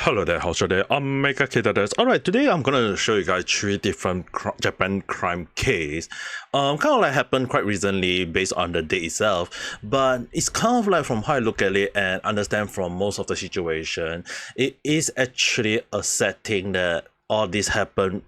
Hello there, how's your day? Ame Gakita there. Alright, today I'm gonna show you guys three different Japan crime case. Kind of like happened quite recently based on the date itself, but it's kind of like from how I look at it and understand from most of the situation, it is actually a setting that all this happened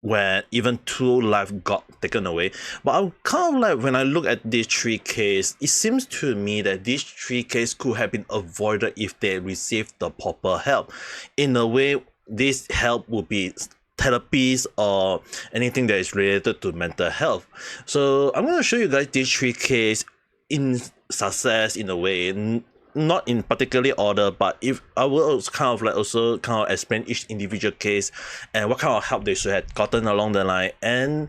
where even two lives got taken away. But I'm kind of like, when I look at these three cases, it seems to me that these three cases could have been avoided if they received the proper help. In a way, this help would be therapies or anything that is related to mental health. So I'm going to show you guys these three cases in success in a way, not in particularly order, but if I will also kind of explain each individual case and what kind of help they should have gotten along the line, and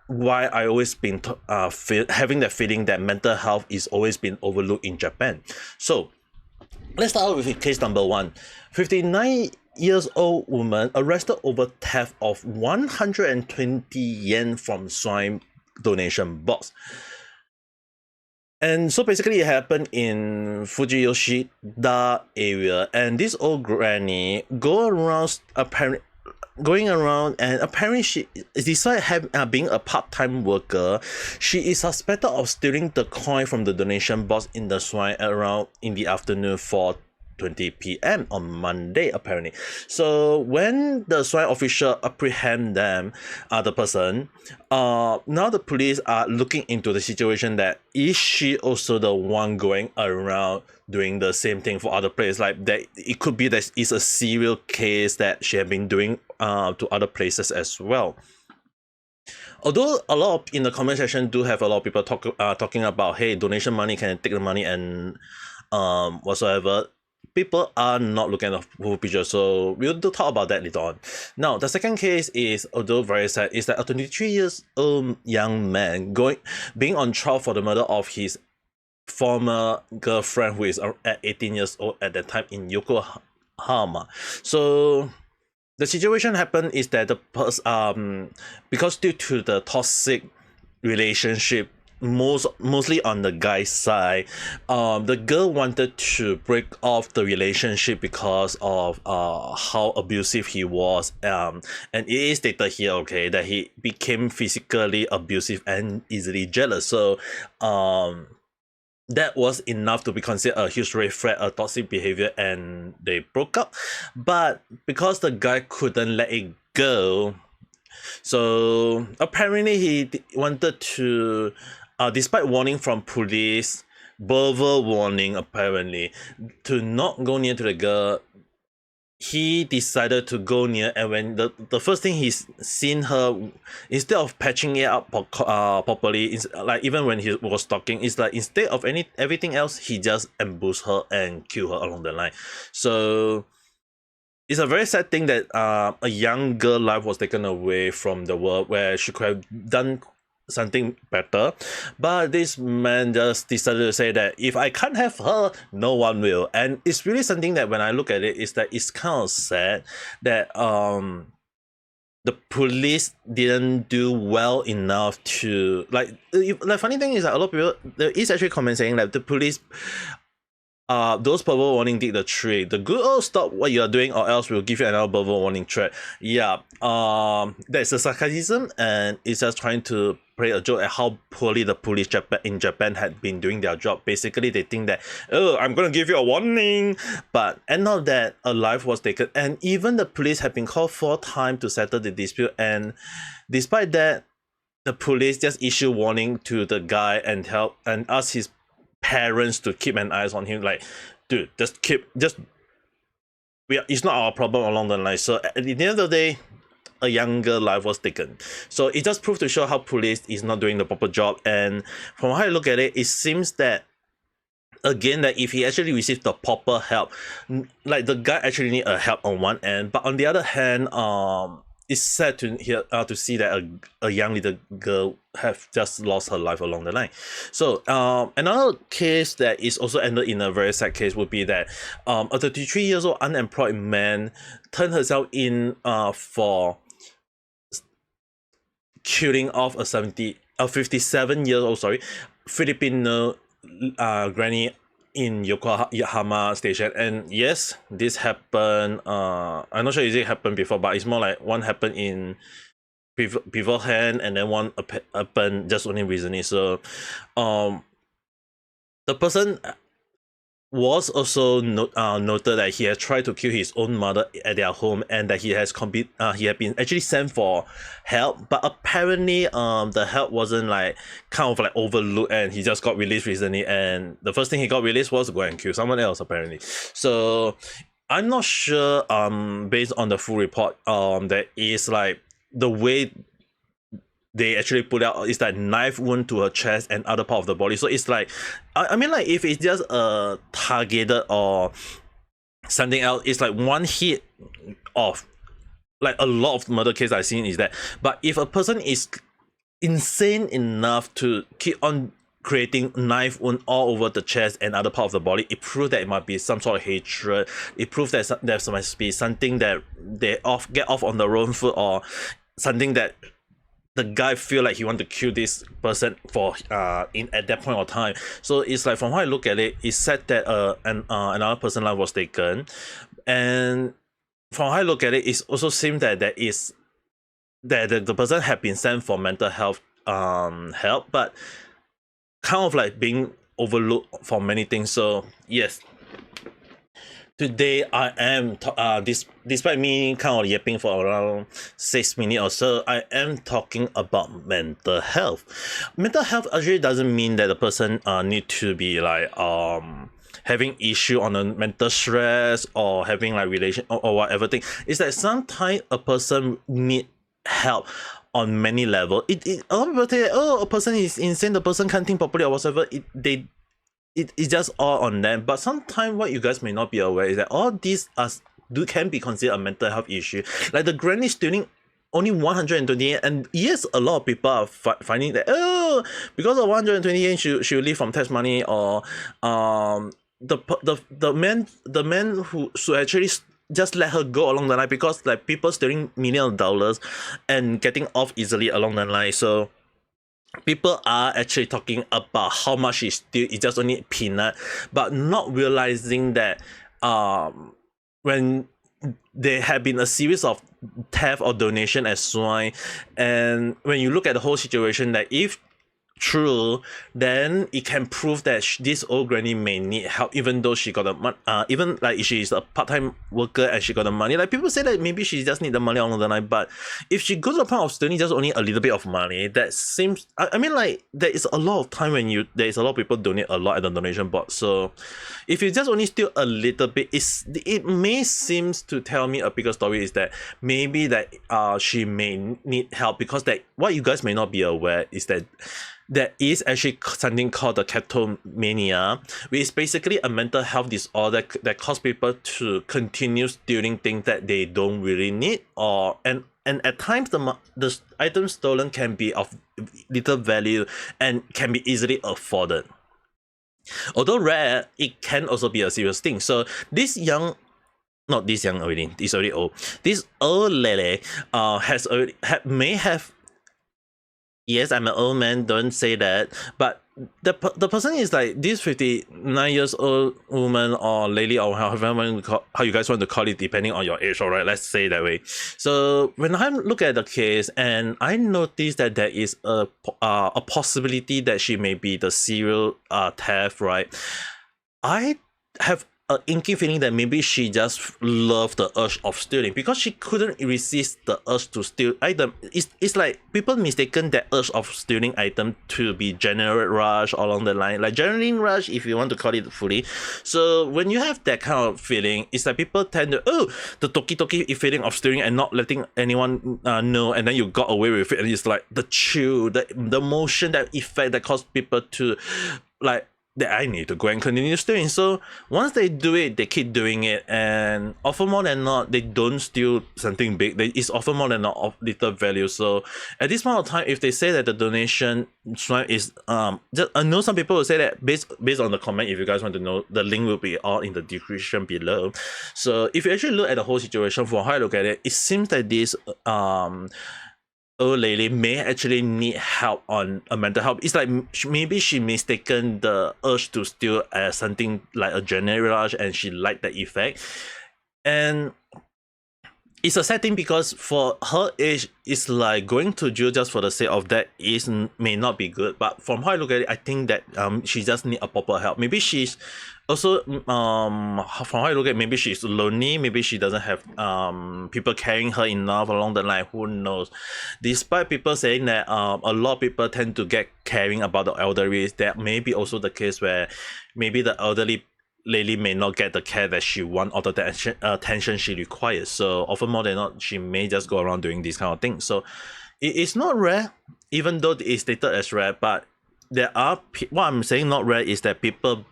why I always been having that feeling that mental health is always been overlooked in Japan. So let's start with case number one. 59-year-old woman arrested over theft of 120 yen from swine donation box. And so basically it happened in Fujiyoshida area, and this old granny going around and apparently she decided being a part-time worker, she is suspected of stealing the coin from the donation box in the shrine around in the afternoon for 20 p.m. on Monday apparently. So when the shrine official apprehend them, the person, now the police are looking into the situation that is she also the one going around doing the same thing for other places, like that it could be that it's a serial case that she had been doing to other places as well. Although a lot of, in the comment section do have a lot of people talking about, hey, donation money, can take the money and whatsoever, people are not looking at the full picture, so we'll talk about that later on. Now, the second case is, although very sad, is that a 23-year-old young man being on trial for the murder of his former girlfriend, who is at 18 years old at that time in Yokohama. So the situation happened is that the because due to the toxic relationship, mostly on the guy's side, the girl wanted to break off the relationship because of how abusive he was, and it is stated here, okay, that he became physically abusive and easily jealous. So that was enough to be considered a huge red flag, a toxic behavior, and they broke up. But because the guy couldn't let it go, so apparently he wanted to, despite warning from police, verbal warning apparently, to not go near to the girl, he decided to go near, and when the first thing he's seen her, instead of patching it up properly, like even when he was talking, it's like instead of everything else, he just ambushed her and killed her along the line. So it's a very sad thing that a young girl life was taken away from the world where she could have done something better, but this man just decided to say that if I can't have her, no one will. And it's really something that when I look at it, is that it's kind of sad that the police didn't do well enough to, like, the funny thing is that a lot of people, there is actually comment saying that the police, those verbal warning did the trick. The good, oh, stop what you are doing or else we'll give you another verbal warning threat. Yeah, that's a sarcasm, and it's just trying to play a joke at how poorly the police in Japan had been doing their job. Basically, they think that, oh, I'm gonna give you a warning, but end of that, a life was taken, and even the police have been called 4 times to settle the dispute, and despite that, the police just issue warning to the guy and ask his parents to keep an eye on him, like, dude, it's not our problem along the line. So at the end of the day, a younger life was taken. So it just proved to show how police is not doing the proper job. And from how I look at it, it seems that, again, that if he actually received the proper help, like the guy actually need a help on one end, but on the other hand, it's sad to see that a young little girl have just lost her life along the line. So another case that is also ended in a very sad case would be that a 33 years old unemployed man turned herself in for killing off a 57-year-old Filipino granny in Yokohama Station. And yes, this happened. I'm not sure if it happened before, but it's more like one happened in beforehand, and then one happened just only recently. So, the person was also noted that he has tried to kill his own mother at their home, and that he had been actually sent for help, but apparently the help wasn't like kind of like overlooked, and he just got released recently, and the first thing he got released was to go and kill someone else apparently. So I'm not sure based on the full report that is like the way they actually put out is that knife wound to her chest and other part of the body. So it's like, I mean, like if it's just a targeted or something else, it's like one hit of like a lot of murder cases I've seen is that. But if a person is insane enough to keep on creating knife wound all over the chest and other part of the body, it proves that it might be some sort of hatred. It proves that there must be something that they get off on the wrong foot, or something that the guy feel like he want to kill this person for in at that point of time. So it's like, from how I look at it, it said that another person's life was taken, and from how I look at it, it also seems that there is that the person had been sent for mental health help, but kind of like being overlooked for many things. So yes, today I am despite me kind of yapping for around 6 minutes or so, I am talking about mental health. Mental health actually doesn't mean that the person need to be like having issue on a mental stress, or having like relation or whatever thing. It's that sometimes a person need help on many level. A lot of people say, oh, a person is insane, the person can't think properly or whatever. It's just all on them. But sometimes what you guys may not be aware is that all these can be considered a mental health issue. Like the granny stealing only 128, and yes, a lot of people are finding that, oh, because of 128 she will live from tax money, or the man who should actually just let her go along the line, because like people stealing millions of dollars and getting off easily along the line. So people are actually talking about how much is still, it's just only peanut, but not realizing that when there have been a series of theft or donation as well, and when you look at the whole situation, that if true, then it can prove that this old granny may need help, even though she got the even like if she is a part-time worker and she got the money. Like people say that maybe she just need the money along the line, but if she goes to the point of stealing just only a little bit of money, that seems, I mean, like there is a lot of time when there is a lot of people donate a lot at the donation box. So if you just only steal a little bit, it may seems to tell me a bigger story is that maybe that she may need help, because that what you guys may not be aware is that there is actually something called the Kleptomania, which is basically a mental health disorder that causes people to continue stealing things that they don't really need, and at times the items stolen can be of little value and can be easily afforded. Although rare, it can also be a serious thing. So this young, not this young already, it's already old. This old lady may have. Yes, I'm an old man, don't say that. But the person is like this 59 years old woman or lady, or how you guys want to call it, depending on your age, alright? Let's say that way. So when I look at the case, and I notice that there is a possibility that she may be the serial theft, right? I have an inky feeling that maybe she just loved the urge of stealing, because she couldn't resist the urge to steal item. It's like people mistaken that urge of stealing item to be generate rush along the line, like adrenaline rush if you want to call it fully. So when you have that kind of feeling, it's like people tend to, oh, the toki feeling of stealing and not letting anyone know, and then you got away with it, and it's like the chill, the motion, that effect that caused people to like, that I need to go and continue stealing. So once they do it, they keep doing it, and often more than not, they don't steal something big. It's often more than not of little value. So at this point of time, if they say that the donation is just, I know some people will say that based on the comment. If you guys want to know, the link will be all in the description below. So if you actually look at the whole situation, from how I look at it, it seems that this old lady may actually need help on a mental health. It's like maybe she mistaken the urge to steal as something like a adrenaline rush, and she liked the effect. And it's a sad thing because for her age, it's like going to jail just for the sake of that may not be good. But from how I look at it, I think that she just need a proper help. Maybe she's also from how I look at it, maybe she's lonely. Maybe she doesn't have people carrying her enough along the line. Who knows? Despite people saying that a lot of people tend to get caring about the elderly, that may be also the case where maybe the elderly lady may not get the care that she wants or the attention she requires. So often more than not, she may just go around doing these kind of things. So it's not rare, even though it's stated as rare. But there are what I'm saying not rare is that people,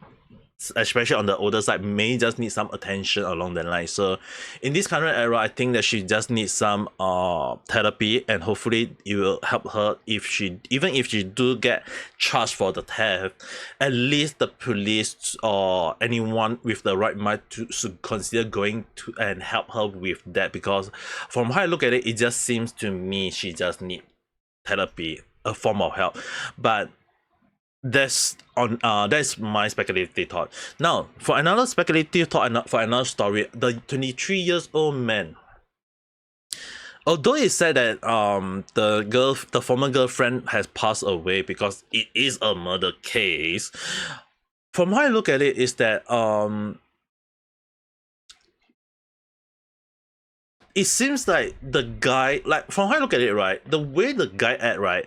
especially on the older side, may just need some attention along the line. So in this current era, I think that she just needs some therapy, and hopefully it will help her if she do get charged for the theft. At least the police or anyone with the right mind should consider going to and help her with that, because from how I look at it, it just seems to me she just need therapy, a form of help. But that's my speculative thought. Now, for another speculative thought and for another story, the 23 years old man. Although it said that the former girlfriend has passed away because it is a murder case, from how I look at it is that it seems like the guy, like from how I look at it, right, the way the guy act, right,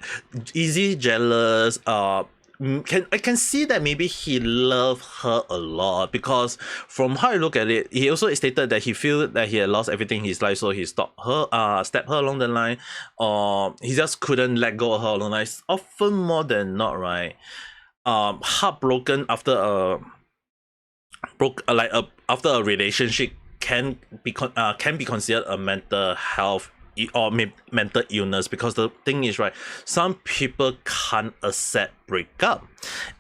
easy jealous, I can see that maybe he loved her a lot, because from how I look at it, he also stated that he feel that he had lost everything in his life, so he stepped her along the line, or he just couldn't let go of her along the line. Often more than not, right, heartbroken after after a relationship can be considered a mental health or mental illness, because the thing is, right, some people can't accept breakup,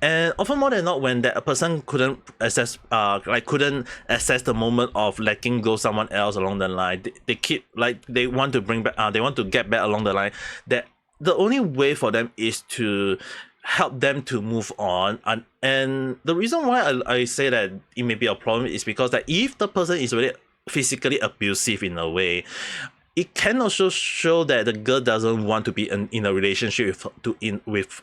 and often more than not, when that a person couldn't access the moment of letting go someone else along the line, they keep they want to bring back, they want to get back along the line, that the only way for them is to help them to move on. And the reason why I say that it may be a problem is because that if the person is really physically abusive in a way, it can also show that the girl doesn't want to be in a relationship with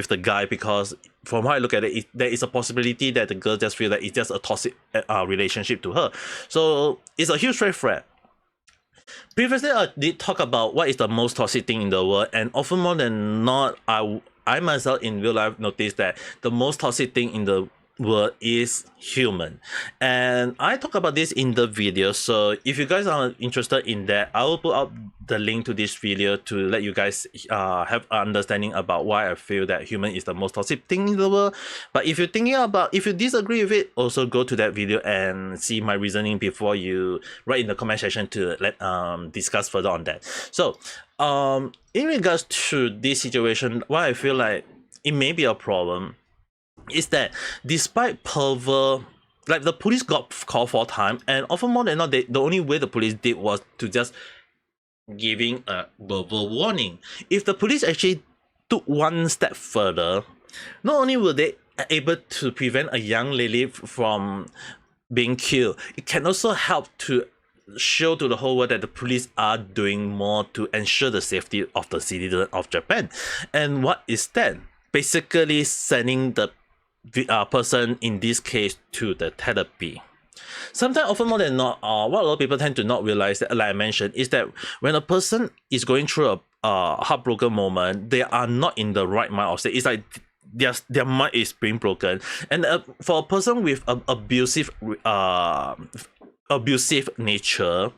the guy, because from how I look at it, there is a possibility that the girl just feel that it's just a toxic relationship to her. So it's a huge red flag. Previously, I did talk about what is the most toxic thing in the world, and often more than not, I myself in real life noticed that the most toxic thing in the world is human, and I talk about this in the video. So if you guys are interested in that, I will put up the link to this video to let you guys have an understanding about why I feel that human is the most toxic thing in the world. But if you're thinking about, if you disagree with it, also go to that video and see my reasoning before you write in the comment section to let discuss further on that. So in regards to this situation, why I feel like it may be a problem is that despite pervert, like the police got called 4 times, and often more than not, the only way the police did was to just giving a verbal warning. If the police actually took one step further, not only were they able to prevent a young lady from being killed, it can also help to show to the whole world that the police are doing more to ensure the safety of the citizens of Japan. And what is that? Basically sending the person in this case to the therapy. Sometimes, often more than not, what a lot of people tend to not realize, that, like I mentioned, is that when a person is going through a heartbroken moment, they are not in the right mind of state. It's like their mind is being broken, and for a person with abusive nature,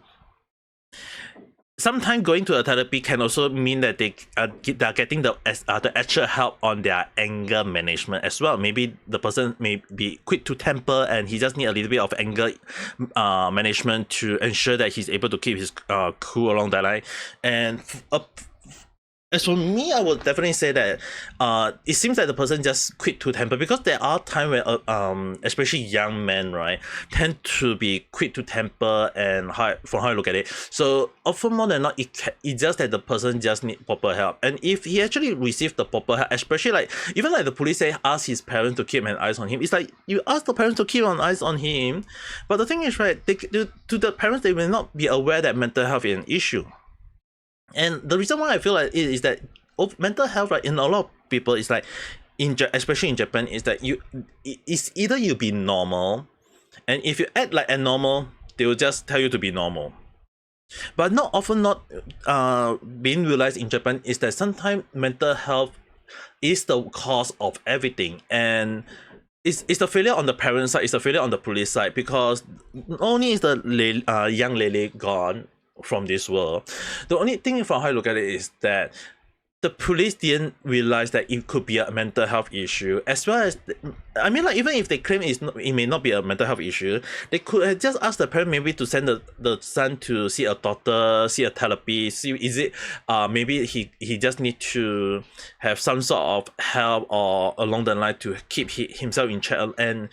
sometimes going to a therapy can also mean that they are getting the actual help on their anger management as well. Maybe the person may be quick to temper, and he just need a little bit of anger management to ensure that he's able to keep his cool along that line. And As for me, I would definitely say that it seems like the person just quick to temper, because there are times where especially young men, right, tend to be quick to temper, and from how I look at it, so often more than not it's just that the person just need proper help. And if he actually received the proper help, especially like even like the police say ask his parents to keep an eyes on him, it's like you ask the parents to keep an eyes on him, but the thing is, right, to the parents, they will not be aware that mental health is an issue. And the reason why I feel like it is that mental health, right, in a lot of people is like especially in Japan, is that it's either you be normal, and if you act like abnormal, they will just tell you to be normal. But not often not being realized in Japan is that sometimes mental health is the cause of everything, and it's the failure on the parent side, it's the failure on the police side, because not only is the young lady gone from this world, the only thing from how I look at it is that the police didn't realize that it could be a mental health issue, as well as I mean, like, even if they claim it may not be a mental health issue, they could have just asked the parent maybe to send the son to see a doctor, see a therapy, see is it maybe he just need to have some sort of help or along the line to keep himself in check, and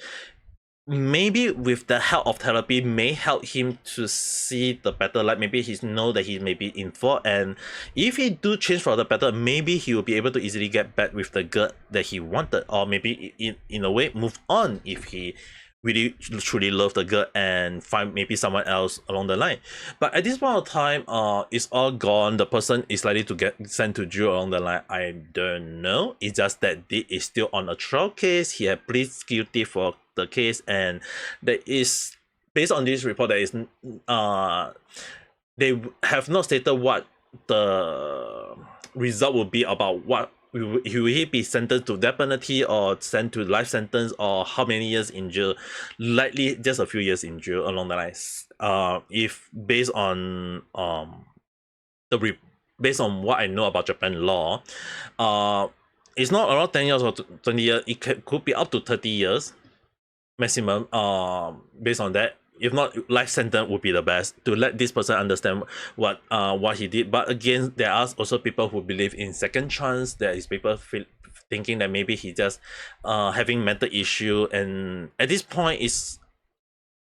maybe with the help of therapy may help him to see the better light. Maybe he know that he may be in fault, and if he do change for the better, maybe he will be able to easily get back with the girl that he wanted, or maybe in a way move on if he really truly love the girl and find maybe someone else along the line. But at this point of time, it's all gone. The person is likely to get sent to jail along the line. I don't know. It's just that it is still on a trial case. He had pleaded guilty for the case, and there is, based on this report, there is they have not stated what the result will be about what will he be sentenced to death penalty or sent to life sentence, or how many years in jail. Likely just a few years in jail along the lines. If based on based on what I know about Japan law, it's not around 10 years or 20 years. It could be up to 30 years maximum, based on that. If not, life sentence would be the best, to let this person understand what he did. But again, there are also people who believe in second chance. There is people thinking that maybe he just having mental issue, and at this point is,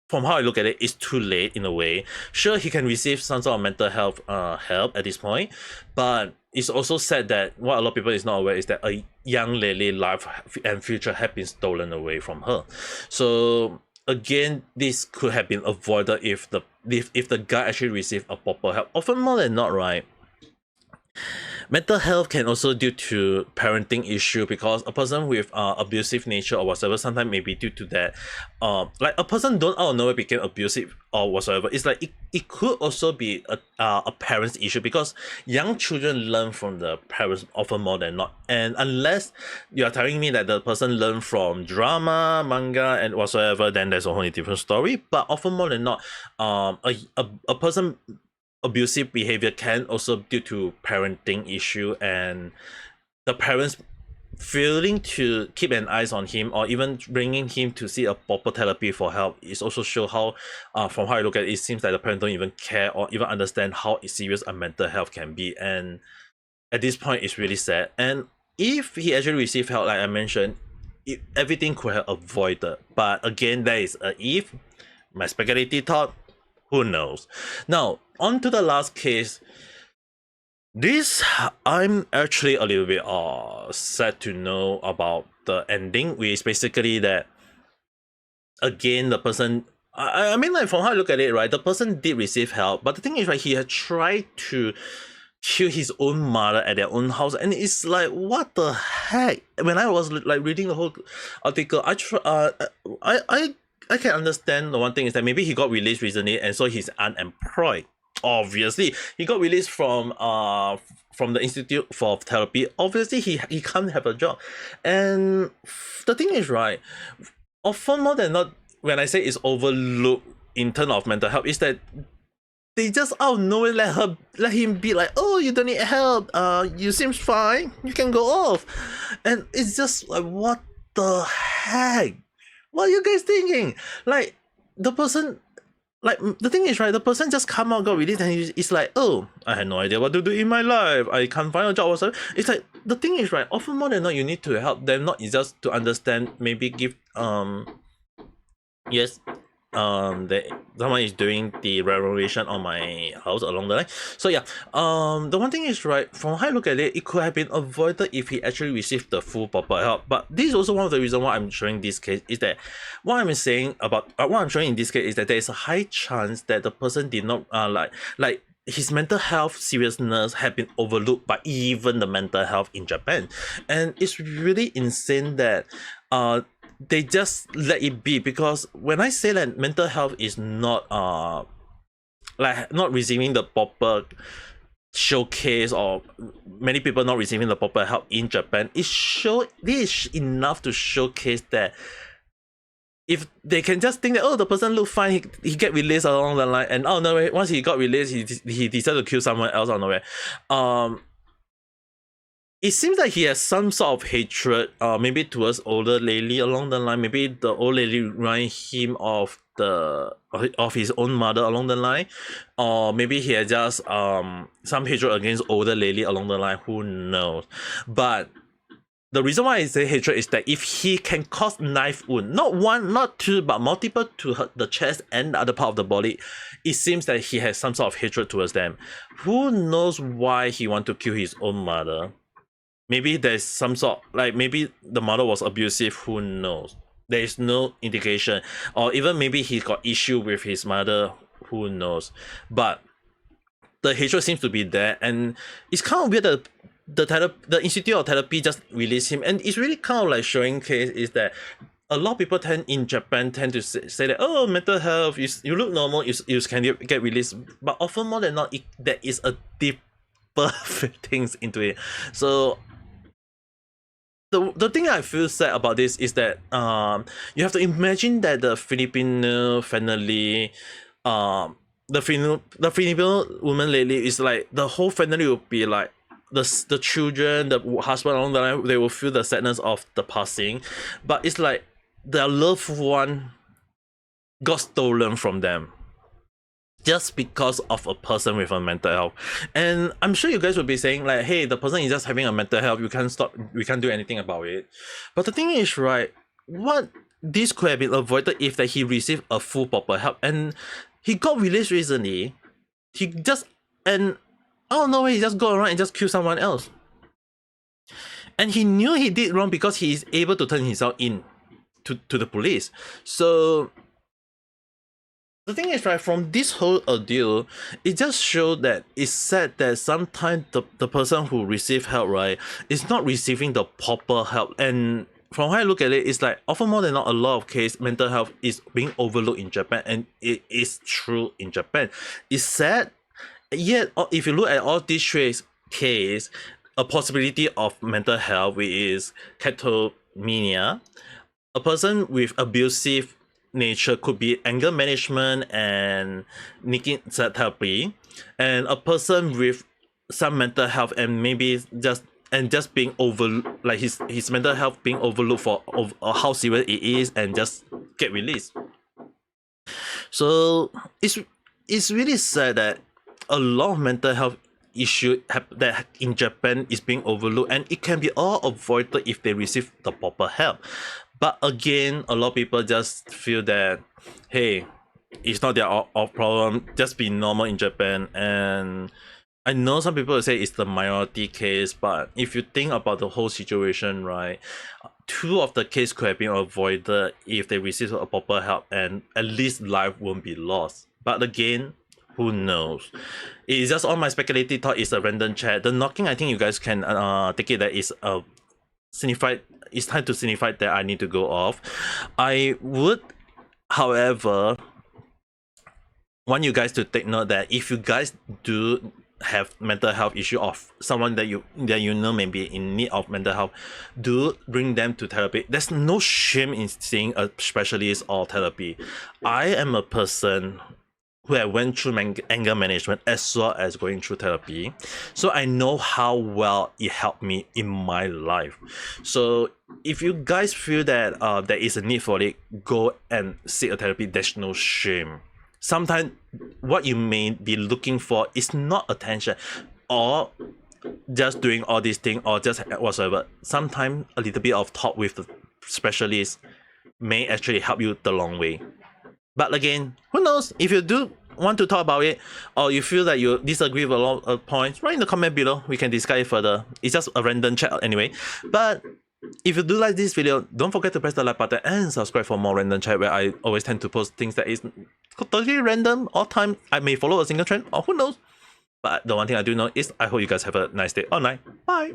from how I look at it, it's too late in a way. Sure, he can receive some sort of mental health help at this point, but it's also said that what a lot of people is not aware is that a young lady life and future have been stolen away from her. So again, this could have been avoided if the guy actually received a proper help. Often more than not, right, mental health can also due to parenting issue, because a person with abusive nature or whatsoever sometimes may be due to that. Like a person don't out of nowhere became abusive or whatsoever. It's like it could also be a parent's issue, because young children learn from the parents often more than not. And unless you are telling me that the person learned from drama, manga, and whatsoever, then there's a whole different story. But often more than not, a person abusive behavior can also due to parenting issue, and the parents failing to keep an eyes on him, or even bringing him to see a proper therapy for help, is also show how from how I look at it, it seems like the parents don't even care or even understand how serious a mental health can be. And at this point, it's really sad. And if he actually received help, like I mentioned, everything could have avoided. But again, there is a if. My speculative thought, who knows. Now on to the last case. This, I'm actually a little bit sad to know about the ending, which is basically that again the person, I mean, like, from how I look at it, right, the person did receive help, but the thing is, right, he had tried to kill his own mother at their own house, and it's like, what the heck. When I was like reading the whole article, I can understand. The one thing is that maybe he got released recently, and so he's unemployed. Obviously, he got released from the Institute for Therapy. Obviously, he can't have a job. And the thing is, right, often more than not, when I say it's overlooked in terms of mental health, is that they just out of nowhere let him be like, oh, you don't need help, you seems fine, you can go off. And it's just like, what the heck? What are you guys thinking? Like, the person like the thing is, right, the person just come out, got released, and it's like, oh, I had no idea what to do in my life, I can't find a job or something. It's like, the thing is, right, often more than not, you need to help them, not just to understand, maybe give yes, that someone is doing the renovation on my house along the line. So yeah, the one thing is, right, from how I look at it, it could have been avoided if he actually received the full proper help. But this is also one of the reasons why I'm showing this case, is that what I'm saying about what I'm showing in this case is that there is a high chance that the person did not like his mental health seriousness had been overlooked by even the mental health in Japan. And it's really insane that they just let it be. Because when I say that mental health is not like not receiving the proper showcase, or many people not receiving the proper help in Japan, this is enough to showcase that if they can just think that, oh, the person look fine, he get released along the line, and oh no way, once he got released, he decided to kill someone else on the way. It seems like he has some sort of hatred, maybe towards older lady along the line. Maybe the old lady remind him of his own mother along the line, or maybe he has just some hatred against older lady along the line. Who knows? But the reason why I say hatred is that if he can cause knife wound, not one, not two, but multiple, to hurt the chest and the other part of the body, it seems that he has some sort of hatred towards them. Who knows why he want to kill his own mother? Maybe there's some sort, like maybe the mother was abusive, who knows? There is no indication. Or even maybe he got issue with his mother, who knows? But the hatred seems to be there, and it's kind of weird that the Institute of Therapy just released him. And it's really kind of like showing case is that a lot of people in Japan tend to say that, oh, mental health, you look normal, you can get released. But often more than not, there is a deeper things into it. So the thing I feel sad about this is that you have to imagine that the Filipino family, the Filipino woman lately is like the whole family will be like the children, the husband along the line, they will feel the sadness of the passing, but it's like their loved one got stolen from them just because of a person with a mental health. And I'm sure you guys will be saying like, hey, the person is just having a mental health, we can't do anything about it. But the thing is, right, what this could have been avoided if that he received a full proper help. And he got released recently, he just, and I don't know, he just go around and just kill someone else. And he knew he did wrong because he is able to turn himself in to the police. So the thing is, right, from this whole ordeal, it just showed that it's sad that sometimes the person who receive help, right, is not receiving the proper help. And from how I look at it, it's like often more than not, a lot of case mental health is being overlooked in Japan, and it is true in Japan. It's sad, yet if you look at all these traits case, a possibility of mental health, which is kleptomania, a person with abusive nature could be anger management and needing therapy, and a person with some mental health and maybe just being like his mental health being overlooked for how serious it is and just get released. So it's really sad that a lot of mental health issue that in Japan is being overlooked, and it can be all avoided if they receive the proper help. But again, a lot of people just feel that, hey, it's not their problem, just be normal in Japan. And I know some people will say it's the minority case, but if you think about the whole situation, right, two of the case could have been avoided if they receive a proper help, and at least life won't be lost. But again, who knows? It's just all my speculative thought. It's a random chat. The knocking, I think you guys can take it that is signified. It's time to signify that I need to go off. I would, however, want you guys to take note that if you guys do have mental health issue of someone that you know may be in need of mental health, do bring them to therapy. There's no shame in seeing a specialist or therapy. I am a person who have went through anger management as well as going through therapy, so I know how well it helped me in my life. So if you guys feel that there is a need for it, go and seek a therapy. There's no shame. sometimes what you may be looking for is not attention or just doing all these things or just whatsoever. Sometimes a little bit of talk with the specialist may actually help you the long way. But again, who knows? If you do want to talk about it, or you feel that you disagree with a lot of points, write in the comment below. We can discuss it further. It's just a random chat anyway. But if you do like this video, don't forget to press the like button and subscribe for more random chat, where I always tend to post things that is totally random. All time I may follow a single trend, or who knows. But the one thing I do know is I hope you guys have a nice day or night. Bye.